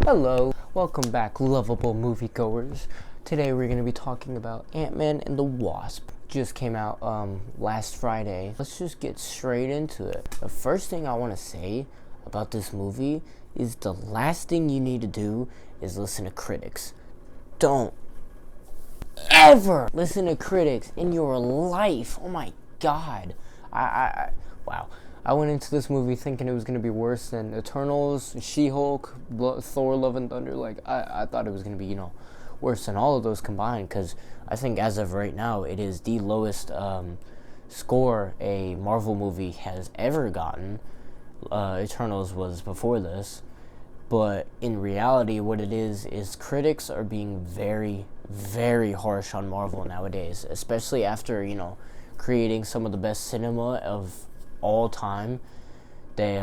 Hello, welcome back, lovable moviegoers. Today we're going to be talking about Ant-Man and the Wasp. Just came out last Friday. Let's just get straight into it. The first thing I want to say about this movie is the last thing you need to do is listen to critics. Don't ever listen to critics in your life. Oh my god. Wow. I went into this movie thinking it was going to be worse than Eternals, She-Hulk, Thor, Love and Thunder. I thought it was going to be, worse than all of those combined, because I think as of right now, it is the lowest score a Marvel movie has ever gotten. Eternals was before this. But in reality, what it is critics are being very, very harsh on Marvel nowadays, especially after, creating some of the best cinema of all time. They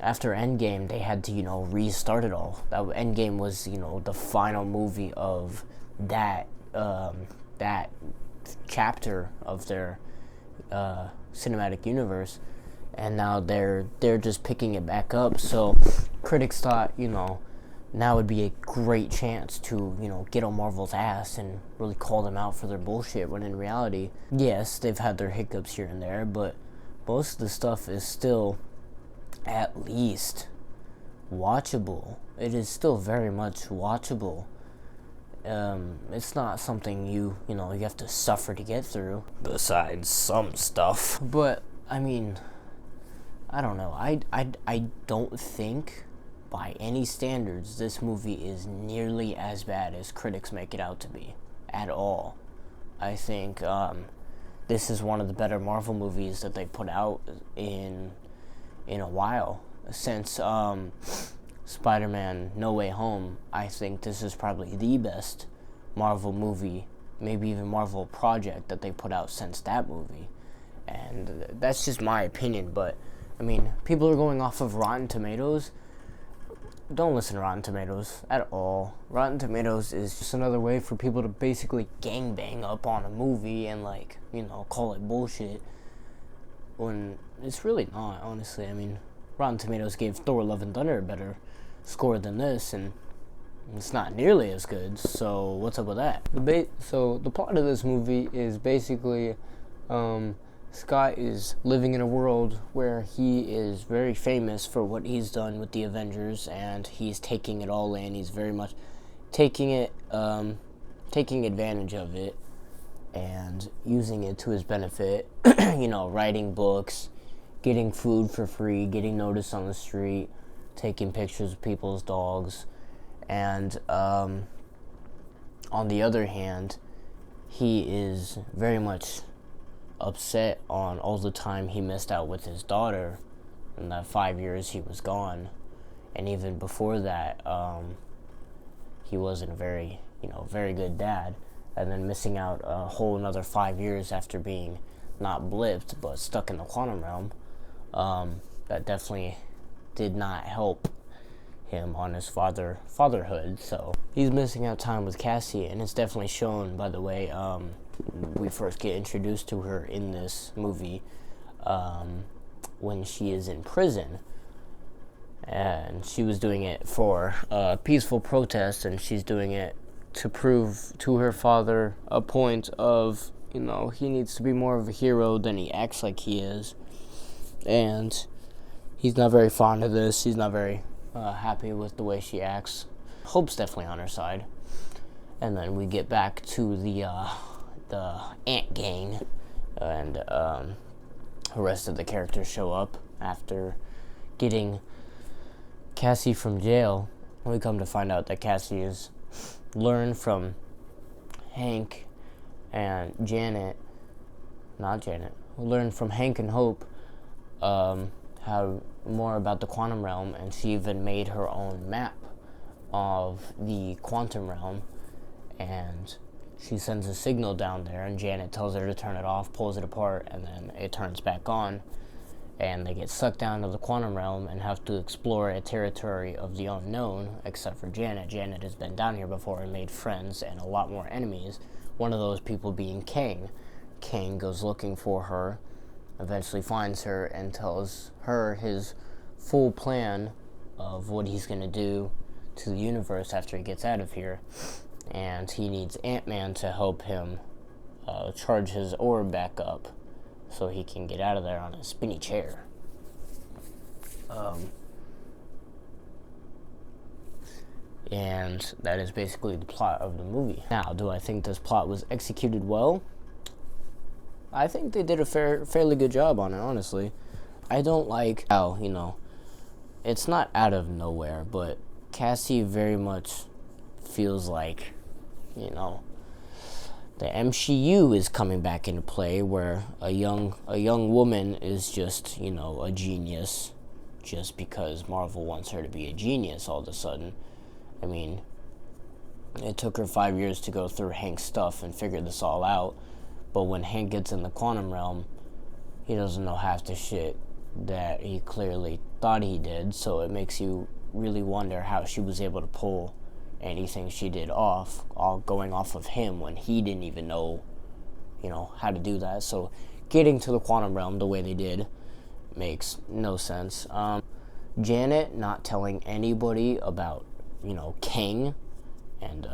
after Endgame, they had to restart it all. That Endgame was the final movie of that chapter of their cinematic universe, and now they're just picking it back up. So critics thought now would be a great chance to get on Marvel's ass and really call them out for their bullshit, when in reality, yes, they've had their hiccups here and there, but most of the stuff is still at least watchable. It is still very much watchable. It's not something you have to suffer to get through, besides some stuff. But I mean, I don't know. I don't think by any standards this movie is nearly as bad as critics make it out to be at all. I think this is one of the better Marvel movies that they put out in a while. Since Spider-Man No Way Home, I think this is probably the best Marvel movie, maybe even Marvel project that they put out since that movie. And that's just my opinion, but I mean, people are going off of Rotten Tomatoes. Don't listen to Rotten Tomatoes at all. Rotten Tomatoes is just another way for people to basically gangbang up on a movie and call it bullshit, when it's really not, honestly. I mean, Rotten Tomatoes gave Thor Love and Thunder a better score than this, and it's not nearly as good, so what's up with that? So the plot of this movie is basically Scott is living in a world where he is very famous for what he's done with the Avengers, and he's taking it all in. He's very much taking advantage of it and using it to his benefit. Writing books, getting food for free, getting noticed on the street, taking pictures of people's dogs, and on the other hand, he is very much upset on all the time he missed out with his daughter in that 5 years he was gone. And even before that, he wasn't a very good dad. And then missing out a whole another 5 years after being not blipped but stuck in the quantum realm, that definitely did not help him on his fatherhood. So he's missing out time with Cassie, and it's definitely shown by the way we first get introduced to her in this movie, when she is in prison, and she was doing it for a peaceful protest, and she's doing it to prove to her father a point of he needs to be more of a hero than he acts like he is, and he's not very fond of this. He's not very happy with the way she acts. Hope's definitely on her side. And then we get back to the Ant Gang, and the rest of the characters show up after getting Cassie from jail. We come to find out that Cassie has learned from Hank and learned from Hank and Hope how more about the quantum realm, and she even made her own map of the quantum realm, and she sends a signal down there, and Janet tells her to turn it off, pulls it apart, and then it turns back on, and they get sucked down to the quantum realm and have to explore a territory of the unknown, except for Janet. Janet has been down here before and made friends and a lot more enemies, one of those people being Kang. Kang goes looking for her, eventually finds her, and tells her his full plan of what he's going to do to the universe after he gets out of here, and he needs Ant-Man to help him charge his orb back up so he can get out of there on a spinny chair. And that is basically the plot of the movie. Now, do I think this plot was executed well? I think they did a fairly good job on it, honestly. I don't like how, it's not out of nowhere, but Cassie very much feels like, the MCU is coming back into play, where a young woman is just, a genius, just because Marvel wants her to be a genius all of a sudden. I mean, it took her 5 years to go through Hank's stuff and figure this all out, but when Hank gets in the quantum realm, he doesn't know half the shit that he clearly thought he did, so it makes you really wonder how she was able to pull anything she did off, all going off of him when he didn't even know, how to do that. So getting to the quantum realm the way they did makes no sense. Janet not telling anybody about, King and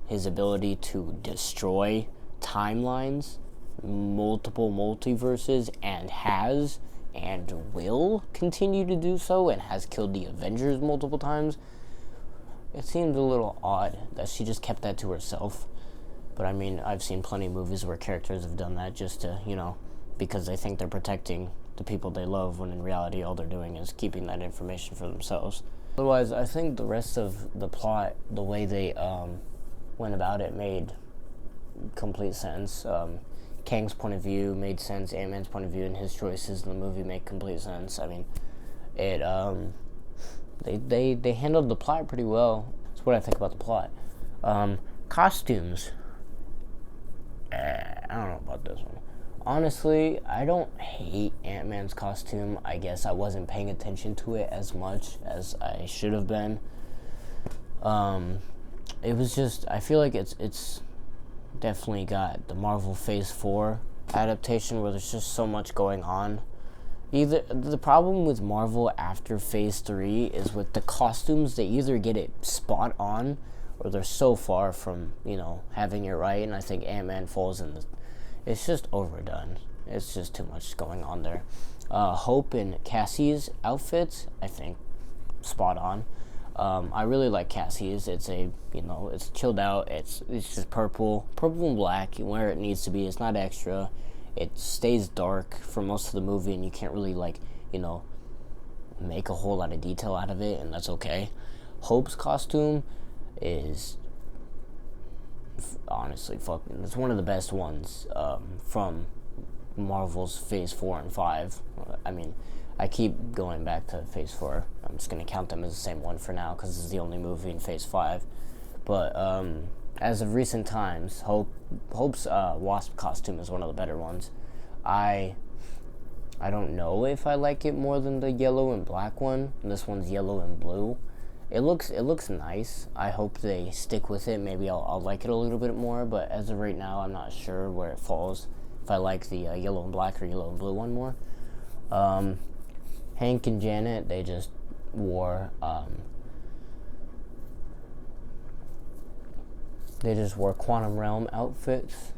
his ability to destroy timelines, multiple multiverses, and has and will continue to do so, and has killed the Avengers multiple times. It seems a little odd that she just kept that to herself. But I mean, I've seen plenty of movies where characters have done that just to, because they think they're protecting the people they love, when in reality all they're doing is keeping that information for themselves. Otherwise, I think the rest of the plot, the way they went about it, made complete sense. Kang's point of view made sense, Ant-Man's point of view and his choices in the movie make complete sense. I mean, it they handled the plot pretty well. That's what I think about the plot. Costumes. I don't know about this one. Honestly, I don't hate Ant-Man's costume. I guess I wasn't paying attention to it as much as I should have been. It was just, I feel like it's definitely got the Marvel Phase 4 adaptation where there's just so much going on. Either the problem with Marvel after Phase 3 is with the costumes, they either get it spot on or they're so far from, having it right, and I think Ant-Man falls in it's just overdone. It's just too much going on there. Hope and Cassie's outfits, I think, spot on. I really like Cassie's. It's it's chilled out. It's just purple and black, where it needs to be. It's not extra. It stays dark for most of the movie, and you can't really make a whole lot of detail out of it, and that's okay. Hope's costume is honestly fucking. It's one of the best ones from Marvel's Phase 4 and 5. I mean, I keep going back to Phase 4. I'm just going to count them as the same one for now because this is the only movie in Phase 5. But as of recent times, Hope's WASP costume is one of the better ones. I don't know if I like it more than the yellow and black one. This one's yellow and blue. It looks nice. I hope they stick with it. Maybe I'll like it a little bit more, but as of right now, I'm not sure where it falls. If I like the yellow and black or yellow and blue one more. Hank and Janet, they just wore quantum realm outfits.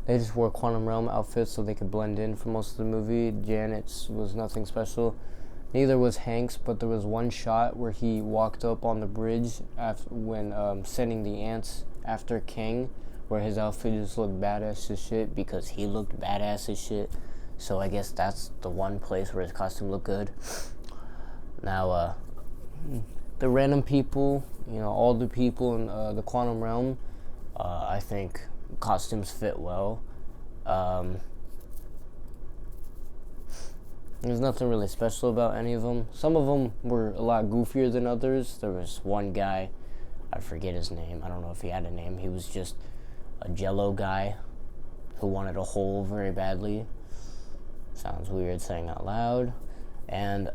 They just wore quantum realm outfits so they could blend in for most of the movie. Janet's was nothing special. Neither was Hank's, but there was one shot where he walked up on the bridge when sending the ants after King, where his outfit just looked badass as shit because he looked badass as shit. So I guess that's the one place where his costume looked good. Now, the random people, all the people in the quantum realm, I think costumes fit well. There's nothing really special about any of them. Some of them were a lot goofier than others. There was one guy, I forget his name. I don't know if he had a name. He was just a jello guy who wanted a hole very badly. Sounds weird saying out loud. And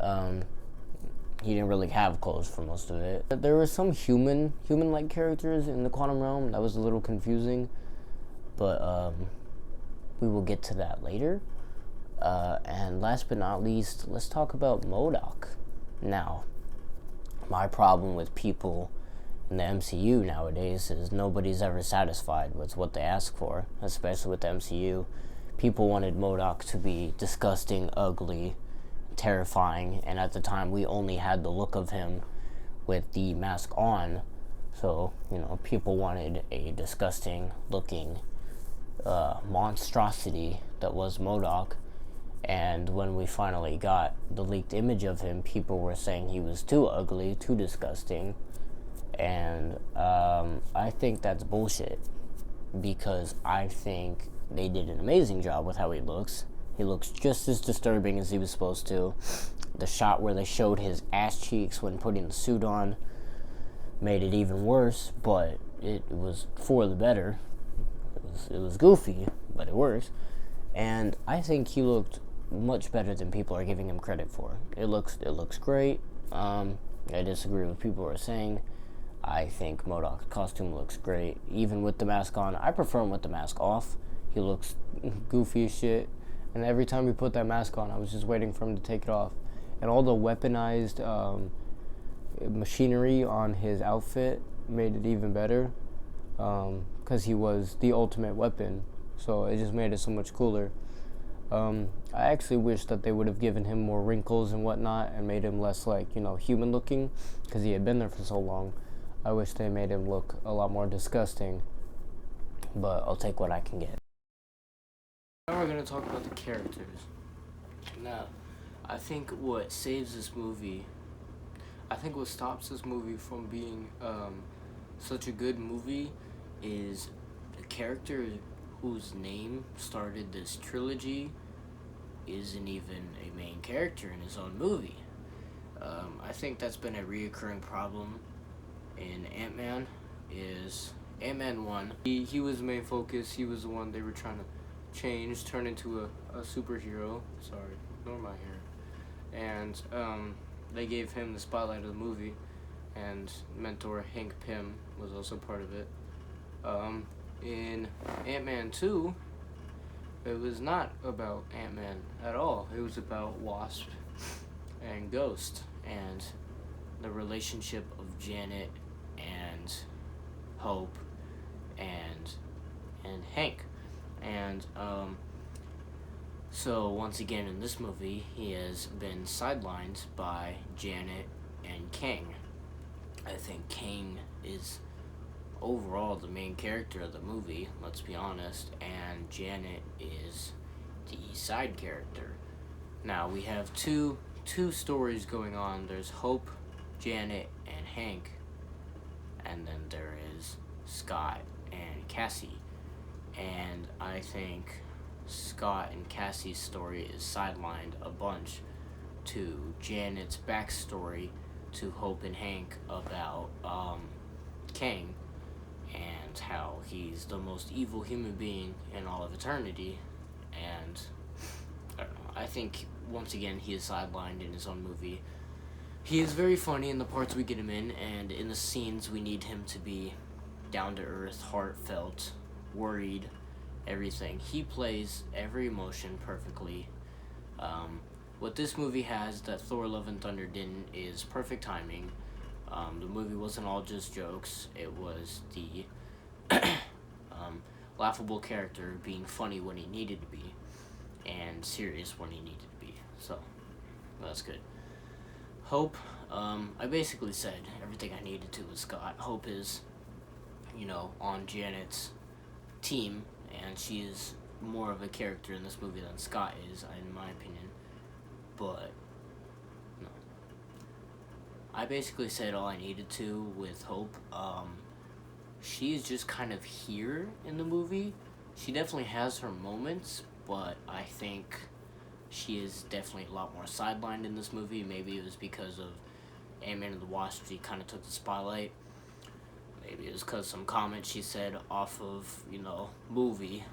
he didn't really have clothes for most of it. But there were some human-like characters in the quantum realm. That was a little confusing. But we will get to that later. And last but not least, let's talk about MODOK. Now, My problem with people in the MCU nowadays is nobody's ever satisfied with what they ask for, especially with the MCU. People wanted MODOK to be disgusting, ugly, terrifying, and at the time we only had the look of him with the mask on. So, people wanted a disgusting looking monstrosity that was MODOK. And when we finally got the leaked image of him, people were saying he was too ugly, too disgusting. And I think that's bullshit, because I think they did an amazing job with how he looks. He looks just as disturbing as he was supposed to. The shot where they showed his ass cheeks when putting the suit on made it even worse, but it was for the better. It was goofy, but it works. And I think he looked much better than people are giving him credit for. It looks great. I disagree with people who are saying. I think MODOK's costume looks great, even with the mask on. I prefer him with the mask off. He looks goofy as shit. And every time he put that mask on, I was just waiting for him to take it off. And all the weaponized machinery on his outfit made it even better, because he was the ultimate weapon. So it just made it so much cooler. I actually wish that they would have given him more wrinkles and whatnot and made him less human looking, because he had been there for so long. I wish they made him look a lot more disgusting, but I'll take what I can get. Now we're going to talk about the characters. Now, I think what saves this movie, I think what stops this movie from being such a good movie is the character whose name started this trilogy isn't even a main character in his own movie. I think that's been a reoccurring problem in Ant-Man. Is Ant-Man 1, he was the main focus. He was the one they were trying to change, turn into a superhero. Sorry, ignore my hair. And they gave him the spotlight of the movie, and mentor Hank Pym was also part of it. In Ant-Man 2, it was not about Ant-Man at all. It was about Wasp and Ghost and the relationship of Janet and Hope and Hank. And so once again in this movie, he has been sidelined by Janet and Kang. I think Kang is overall the main character of the movie, let's be honest, and Janet is the side character. Now we have two stories going on. There's Hope, Janet, and Hank, and then there is Scott and Cassie. And I think Scott and Cassie's story is sidelined a bunch to Janet's backstory to Hope and Hank about Kang, and how he's the most evil human being in all of eternity. And I don't know, I think once again he is sidelined in his own movie. He is very funny in the parts we get him in, and in the scenes we need him to be down to earth, heartfelt, worried, everything. He plays every emotion perfectly. What this movie has that Thor Love and Thunder didn't is perfect timing. The movie wasn't all just jokes. It was the laughable character being funny when he needed to be and serious when he needed to be. So, that's good. Hope, I basically said everything I needed to with Scott. Hope is, on Janet's team, and she is more of a character in this movie than Scott is, in my opinion. But, no. I basically said all I needed to with Hope. She's just kind of here in the movie. She definitely has her moments, but I think she is definitely a lot more sidelined in this movie. Maybe it was because of Ant-Man and the Wasp. She kind of took the spotlight. Maybe it was because some comments she said off of, movie.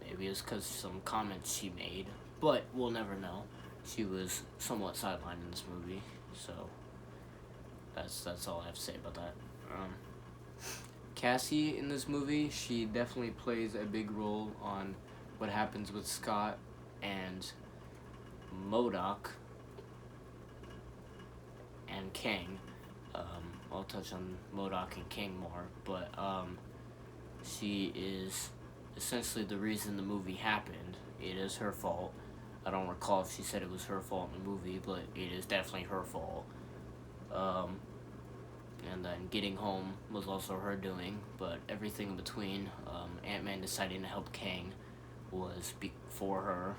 Maybe it was because some comments she made. But we'll never know. She was somewhat sidelined in this movie. So that's all I have to say about that. Cassie in this movie, she definitely plays a big role on what happens with Scott and MODOK and Kang. I'll touch on MODOK and Kang more, but she is essentially the reason the movie happened. It is her fault. I don't recall if she said it was her fault in the movie, but it is definitely her fault. And then getting home was also her doing, but everything in between, Ant-Man deciding to help Kang was for her.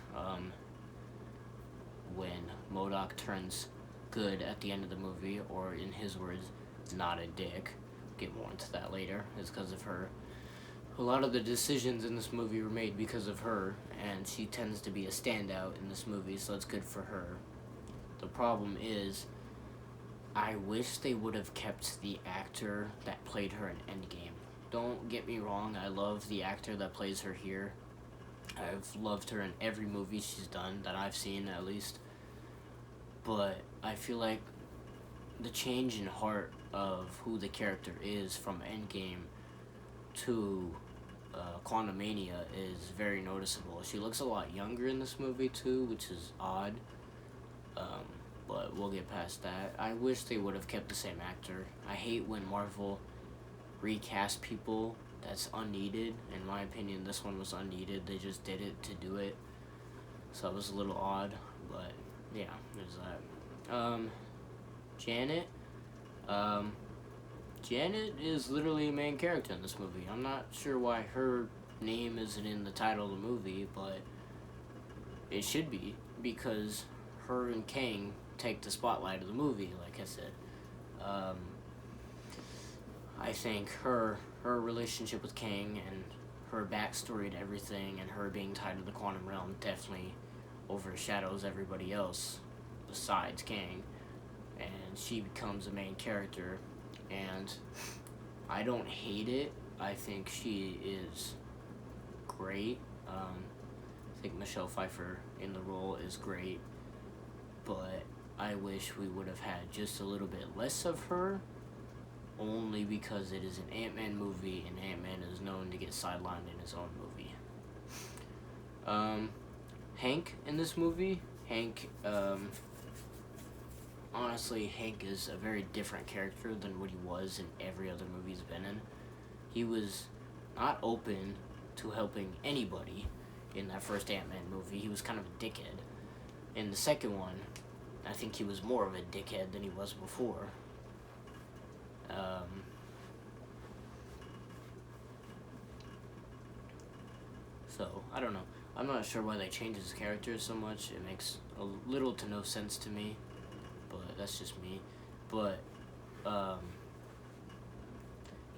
When MODOK turns good at the end of the movie, or in his words, not a dick, get more into that later, is because of her. A lot of the decisions in this movie were made because of her, and she tends to be a standout in this movie, so it's good for her. The problem is, I wish they would have kept the actor that played her in Endgame. Don't get me wrong, I love the actor that plays her here. I've loved her in every movie she's done, that I've seen at least. But I feel like the change in heart of who the character is from Endgame to QUANTUMANIA is very noticeable. She looks a lot younger in this movie too, which is odd. But we'll get past that. I wish they would have kept the same actor. I hate when Marvel recast people. That's unneeded. In my opinion, this one was unneeded. They just did it to do it. So it was a little odd, but yeah, there's that. Janet. Janet is literally a main character in this movie. I'm not sure why her name isn't in the title of the movie, but it should be, because her and Kang take the spotlight of the movie, like I said. I think her relationship with Kang and her backstory to everything and her being tied to the quantum realm definitely overshadows everybody else besides Kang, and she becomes a main character, and I don't hate it. I think she is great. I think Michelle Pfeiffer in the role is great, but I wish we would have had just a little bit less of her, only because it is an Ant-Man movie, and Ant-Man is known to get sidelined in his own movie. Hank in this movie, honestly, Hank is a very different character than what he was in every other movie he's been in. He was not open to helping anybody in that first Ant-Man movie. He was kind of a dickhead. In the second one, I think he was more of a dickhead than he was before. So, I don't know. I'm not sure why they changed his character so much. It makes a little to no sense to me, but that's just me. But,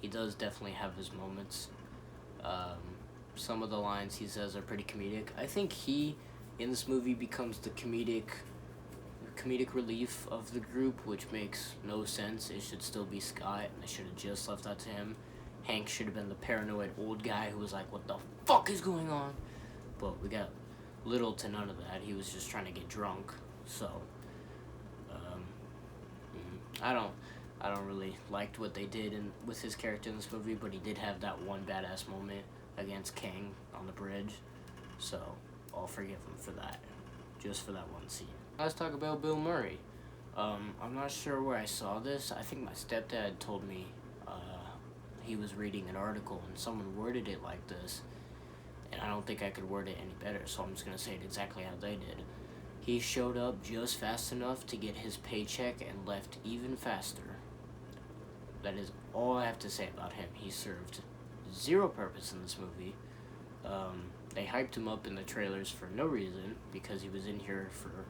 he does definitely have his moments. Some of the lines he says are pretty comedic. I think he, in this movie, becomes the comedic relief of the group, which makes no sense. It should still be Scott, and they should have just left that to him. Hank should have been the paranoid old guy who was like, what the fuck is going on? But we got little to none of that. He was just trying to get drunk. So, I don't really liked what they did with his character in this movie, but he did have that one badass moment against Kang on the bridge. So, I'll forgive him for that. Just for that one scene. Let's talk about Bill Murray. I'm not sure where I saw this. I think my stepdad told me he was reading an article and someone worded it like this, and I don't think I could word it any better, so I'm just going to say it exactly how they did. He showed up just fast enough to get his paycheck and left even faster. That is all I have to say about him. He served zero purpose in this movie. They hyped him up in the trailers for no reason, because he was in here for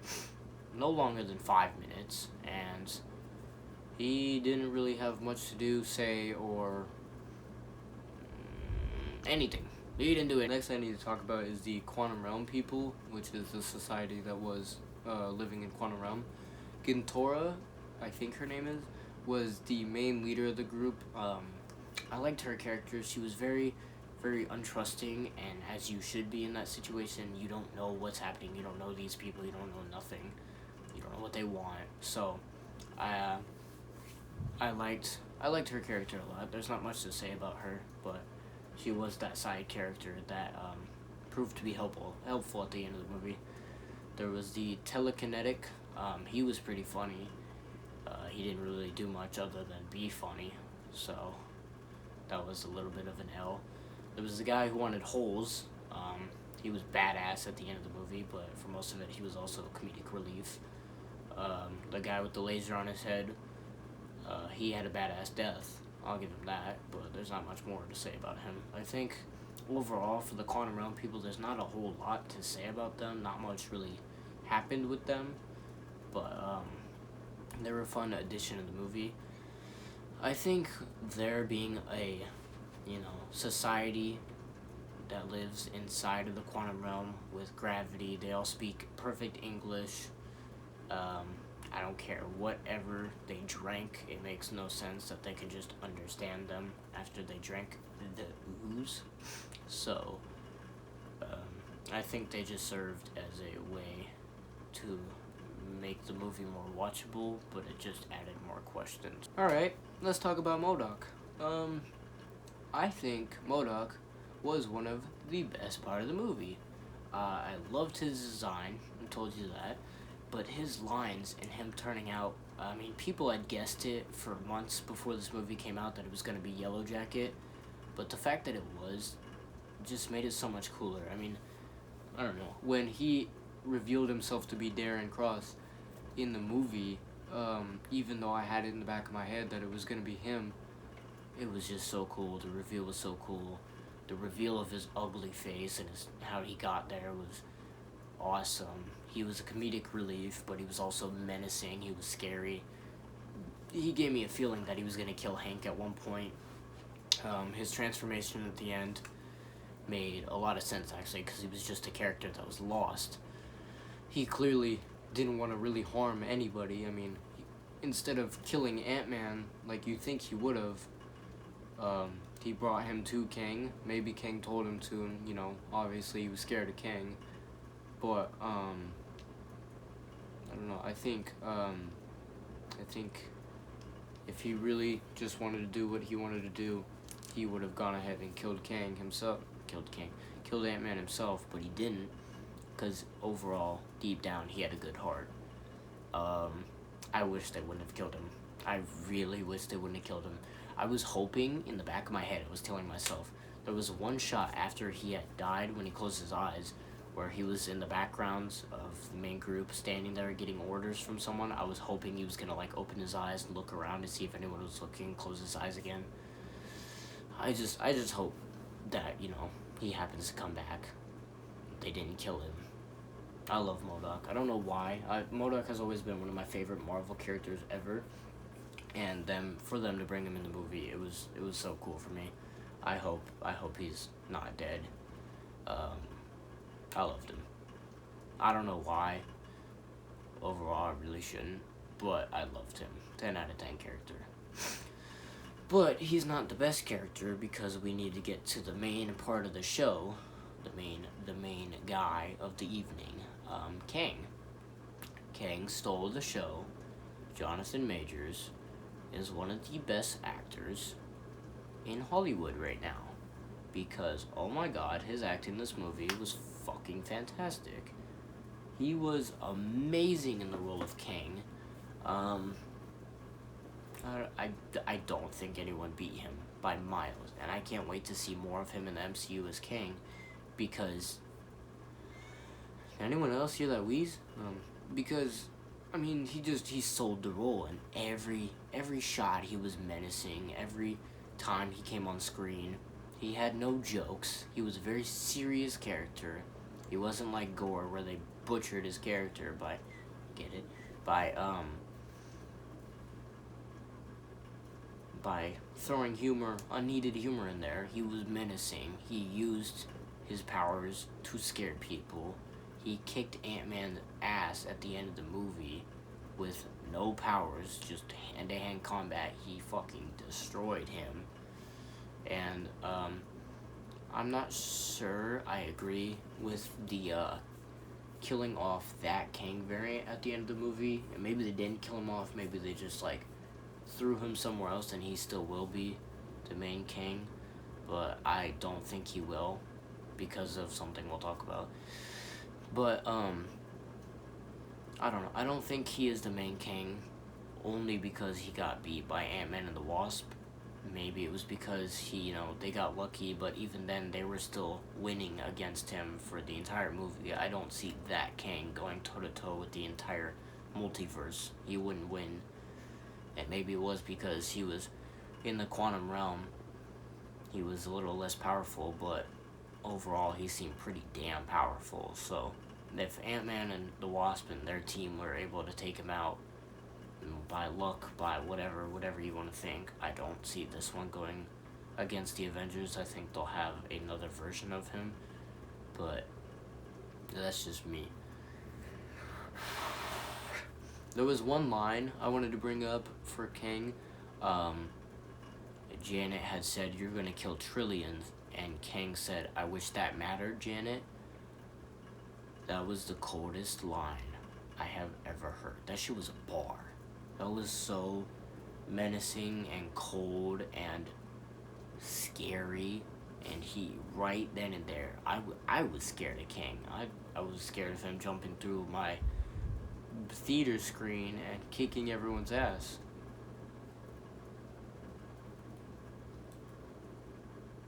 no longer than 5 minutes, and he didn't really have much to do, say, or anything. He didn't do it. Next thing I need to talk about is the Quantum Realm people, which is the society that was living in Quantum Realm. Gintora, I think her name is, was the main leader of the group. I liked her character. She was very, very untrusting, and as you should be in that situation, you don't know what's happening. You don't know these people. You don't know nothing. You don't know what they want. So, I liked her character a lot. There's not much to say about her, but she was that side character that proved to be helpful at the end of the movie. There was the telekinetic. He was pretty funny. He didn't really do much other than be funny, so that was a little bit of an L. There was the guy who wanted holes. He was badass at the end of the movie, but for most of it, he was also comedic relief. The guy with the laser on his head, he had a badass death. I'll give him that, but there's not much more to say about him. I think overall for the Quantum Realm people, there's not a whole lot to say about them. Not much really happened with them, but they were a fun addition to the movie. I think there being a, society that lives inside of the quantum realm with gravity, they all speak perfect English. I don't care whatever they drank, it makes no sense that they can just understand them after they drank the ooze. So, I think they just served as a way to make the movie more watchable, but it just added more questions. Alright, let's talk about MODOK. I think MODOK was one of the best part of the movie. I loved his design, I told you that, but his lines and him turning out, people had guessed it for months before this movie came out that it was going to be Yellow Jacket, but the fact that it was just made it so much cooler. I don't know, when he revealed himself to be Darren Cross in the movie, even though I had it in the back of my head that it was going to be him, it was just so cool. The reveal was so cool. The reveal of his ugly face and how he got there was awesome. He was a comedic relief, but he was also menacing. He was scary. He gave me a feeling that he was going to kill Hank at one point. His transformation at the end made a lot of sense, actually, because he was just a character that was lost. He clearly didn't want to really harm anybody. Instead of killing Ant-Man like you think he would have, he brought him to Kang. Maybe Kang told him to, and, obviously he was scared of Kang. But, I don't know, I think if he really just wanted to do what he wanted to do, he would have gone ahead and killed Ant-Man himself, but he didn't, because overall, deep down, he had a good heart. I wish they wouldn't have killed him. I really wish they wouldn't have killed him. I was hoping, in the back of my head, I was telling myself, there was one shot after he had died when he closed his eyes, where he was in the backgrounds of the main group, standing there getting orders from someone. I was hoping he was gonna open his eyes and look around to see if anyone was looking, close his eyes again. I just hope that, he happens to come back. They didn't kill him. I love MODOK. I don't know why. MODOK has always been one of my favorite Marvel characters ever, and for them to bring him in the movie, it was so cool for me. I hope he's not dead. I loved him. I don't know why. Overall, I really shouldn't, but I loved him. 10 out of 10 character. But he's not the best character because we need to get to the main part of the show, the main guy of the evening, Kang. Kang stole the show. Jonathan Majors is one of the best actors in Hollywood right now because, oh my god, his acting in this movie was fucking fantastic. He was amazing in the role of Kang. I don't think anyone beat him by miles, and I can't wait to see more of him in the MCU as Kang, because anyone else hear that wheeze? Because he sold the role, and every shot he was menacing. Every time he came on screen, he had no jokes. He was a very serious character. He wasn't like Gore, where they butchered his character by throwing unneeded humor in there. He was menacing. He used his powers to scare people. He kicked Ant-Man's ass at the end of the movie with no powers, just hand-to-hand combat. He fucking destroyed him. And, I'm not sure I agree with the, killing off that Kang variant at the end of the movie. And maybe they didn't kill him off, maybe they just, threw him somewhere else and he still will be the main Kang. But I don't think he will, because of something we'll talk about. But, I don't know. I don't think he is the main Kang only because he got beat by Ant-Man and the Wasp. Maybe it was because they got lucky, but even then they were still winning against him for the entire movie. I don't see that Kang going toe-to-toe with the entire multiverse. He wouldn't win. And maybe it was because he was in the quantum realm. He was a little less powerful, but overall he seemed pretty damn powerful. So if Ant-Man and the Wasp and their team were able to take him out by luck, by whatever you want to think, I don't see this one going against the Avengers. I think they'll have another version of him, but that's just me. There was one line I wanted to bring up for Kang. Janet had said, "You're gonna kill trillions," and Kang said, "I wish that mattered, Janet." That was the coldest line I have ever heard. That shit was a bar. That was so menacing and cold and scary, and he, right then and there, I was scared of Kang. I was scared of him jumping through my theater screen and kicking everyone's ass.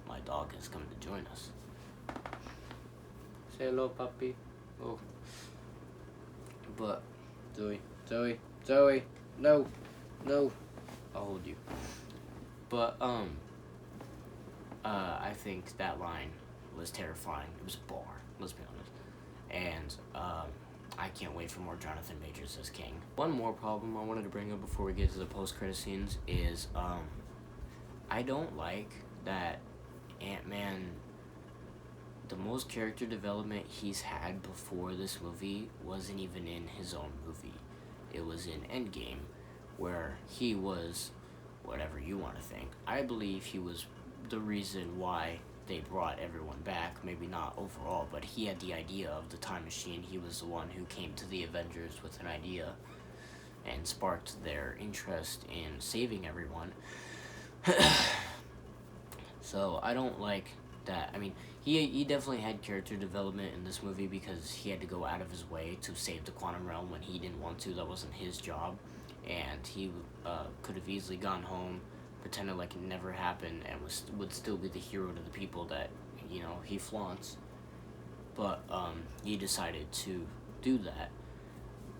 My dog has come to join us. Say hello, puppy. Oh. But, Zoe, no, I'll hold you. But, I think that line was terrifying. It was a bar, let's be honest. And, I can't wait for more Jonathan Majors as King. One more problem I wanted to bring up before we get to the post-credit scenes is, I don't like that Ant-Man, the most character development he's had before this movie wasn't even in his own movie. It was in Endgame, where he was, whatever you want to think, I believe he was the reason why they brought everyone back. Maybe not overall, but he had the idea of the time machine. He was the one who came to the Avengers with an idea and sparked their interest in saving everyone. So I don't like that. I mean, he definitely had character development in this movie because he had to go out of his way to save the quantum realm when he didn't want to. That wasn't his job, and he could have easily gone home, pretended like it never happened, and would still be the hero to the people that he flaunts. But he decided to do that.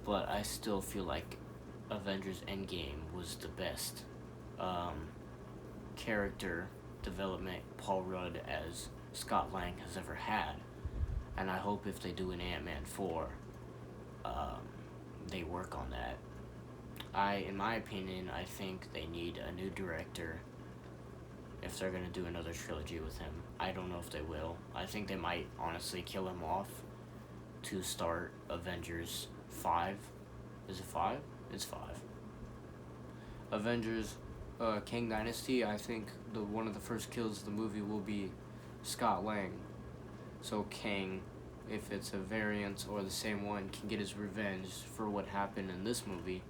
But I still feel like Avengers Endgame was the best character development Paul Rudd as Scott Lang has ever had, and I hope if they do an Ant-Man 4, they work on that. In my opinion, I think they need a new director if they're gonna do another trilogy with him. I don't know if they will. I think they might honestly kill him off to start Avengers 5. Is it 5? It's 5. Avengers Kang Dynasty, I think one of the first kills of the movie will be Scott Lang. So Kang, if it's a variant or the same one, can get his revenge for what happened in this movie.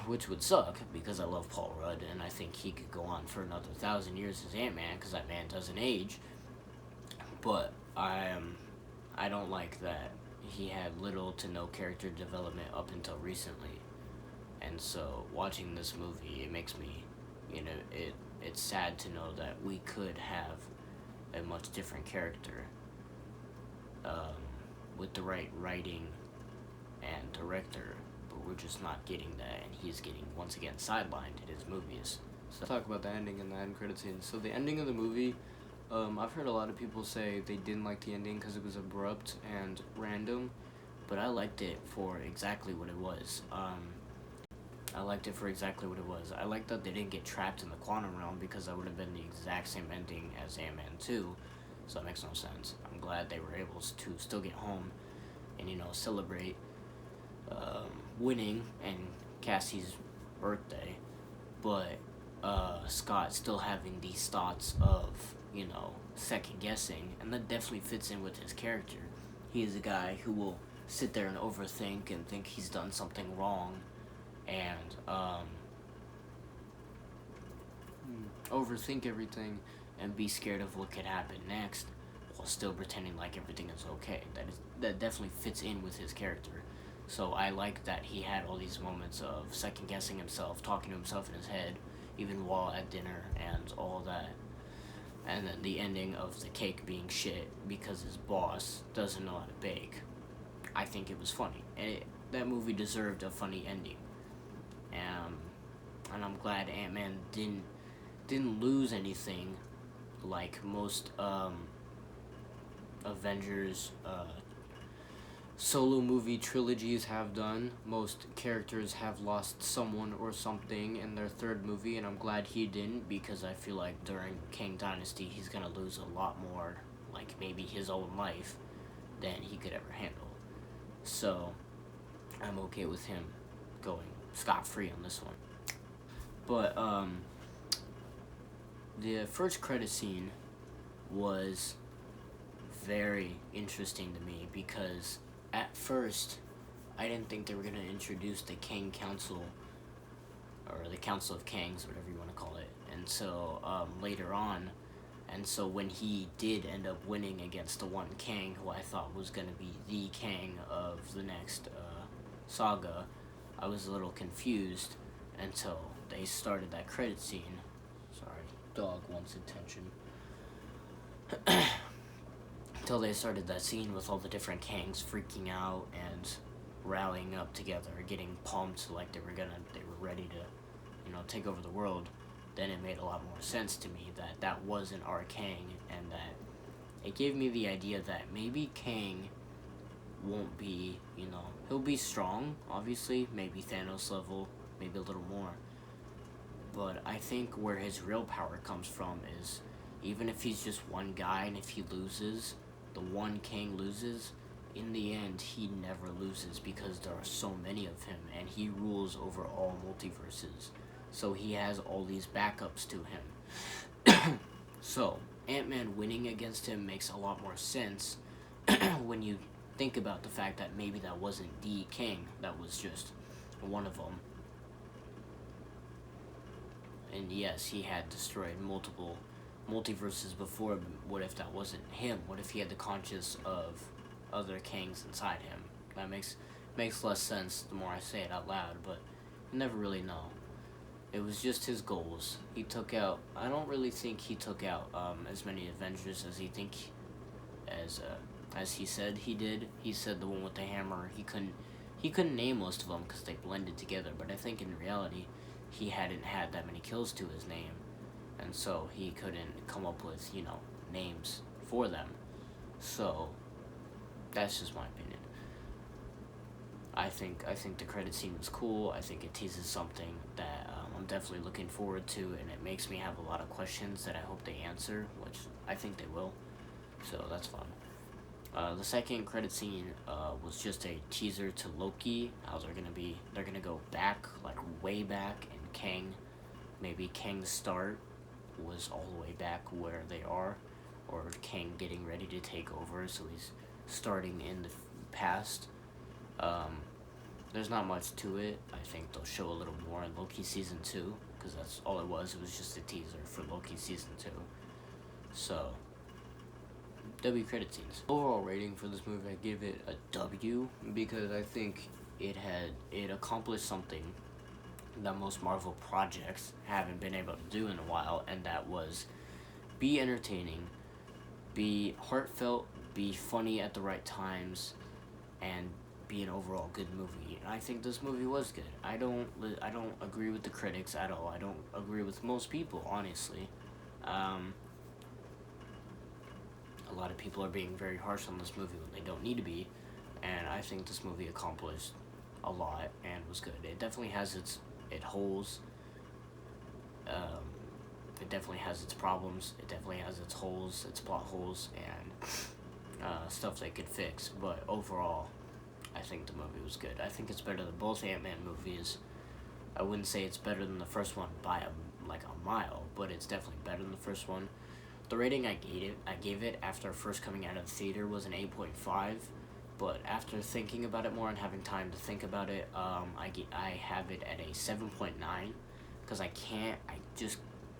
Which would suck, because I love Paul Rudd, and I think he could go on for another 1,000 years as Ant-Man, because that man doesn't age. But I don't like that he had little to no character development up until recently. And so, watching this movie, it makes me, it's sad to know that we could have a much different character with the right writing and director, but we're just not getting that, and he's getting, once again, sidelined in his movies. So, let's talk about the ending and the end credit scene. So, the ending of the movie, I've heard a lot of people say they didn't like the ending because it was abrupt and random, but I liked it for exactly what it was. I liked that they didn't get trapped in the quantum realm, because that would have been the exact same ending as Ant-Man 2, so that makes no sense. I'm glad they were able to still get home and, celebrate winning and Cassie's birthday, but Scott still having these thoughts of, second guessing, and that definitely fits in with his character. He is a guy who will sit there and overthink and think he's done something wrong, and overthink everything and be scared of what could happen next while still pretending like everything is okay. That definitely fits in with his character. So I like that he had all these moments of second guessing himself, talking to himself in his head, even while at dinner and all that. And then the ending of the cake being shit because his boss doesn't know how to bake. I think it was funny. That movie deserved a funny ending. And I'm glad Ant-Man didn't lose anything like most Avengers solo movie trilogies have done. Most characters have lost someone or something in their third movie, and I'm glad he didn't, because I feel like during Kang Dynasty he's gonna lose a lot more, like maybe his own life, than he could ever handle. So I'm okay with him going scot-free on this one. But the first credit scene was very interesting to me, because at first I didn't think they were going to introduce the Kang Council, or the Council of Kangs, whatever you want to call it. And so later on, and so when he did end up winning against the one Kang who I thought was going to be the Kang of the next saga, I was a little confused until they started that credit scene. Sorry, dog wants attention. Until they started that scene with all the different Kangs freaking out and rallying up together, getting pumped like they were ready to, take over the world. Then it made a lot more sense to me that that wasn't our Kang, and that it gave me the idea that maybe Kang won't be, he'll be strong, obviously, maybe Thanos level, maybe a little more. But I think where his real power comes from is, even if he's just one guy and if he loses, the one Kang loses, in the end he never loses because there are so many of him and he rules over all multiverses. So he has all these backups to him. So Ant-Man winning against him makes a lot more sense when you think about the fact that maybe that wasn't the Kang, that was just one of them. And yes, he had destroyed multiple multiverses before, but what if that wasn't him? What if he had the conscience of other Kangs inside him? That makes less sense the more I say it out loud, but you never really know. It was just his goals. He took out, I don't really think he took out as many Avengers as he said he did. He said the one with the hammer, he couldn't name most of them because they blended together, but I think in reality he hadn't had that many kills to his name, and so he couldn't come up with, names for them. So that's just my opinion. I think the credit scene was cool. I think it teases something that I'm definitely looking forward to, and it makes me have a lot of questions that I hope they answer, which I think they will. So that's fun. The second credit scene was just a teaser to Loki. How they're gonna go back, like way back, and maybe Kang's start was all the way back where they are, or Kang getting ready to take over, so he's starting in the past. There's not much to it. I think they'll show a little more in Loki Season 2, because that's all it was. It was just a teaser for Loki Season 2. So, W credit scenes. Overall rating for this movie, I give it a W, because I think it accomplished something that most Marvel projects haven't been able to do in a while, and that was be entertaining, be heartfelt, be funny at the right times, and be an overall good movie. And I think this movie was good. I don't agree with the critics at all. I don't agree with most people, honestly. A lot of people are being very harsh on this movie when they don't need to be, and I think this movie accomplished a lot and was good. It definitely has its holes. It definitely has its problems. It definitely has its holes, its plot holes, and stuff they could fix. But overall, I think the movie was good. I think it's better than both Ant-Man movies. I wouldn't say it's better than the first one by a mile, but it's definitely better than the first one. The rating I gave it after first coming out of the theater was an 8.5, but after thinking about it more and having time to think about it, I have it at a 7.9, because I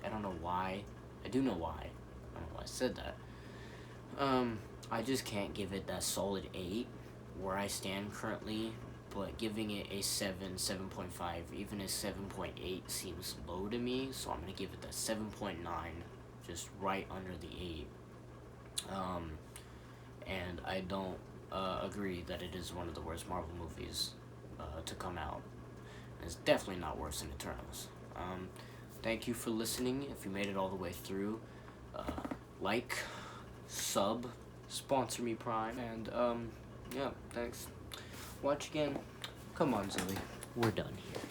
don't know why. I do know why. I don't know why I said that. I just can't give it that solid 8. Where I stand currently, but giving it a 7, 7.5, even a 7.8 seems low to me, so I'm gonna give it a 7.9, just right under the 8. And I don't agree that it is one of the worst Marvel movies to come out. It's definitely not worse than Eternals. Thank you for listening. If you made it all the way through, like, sub, sponsor me Prime, and yeah, thanks. Watch again. Come on, Zoe. We're done here.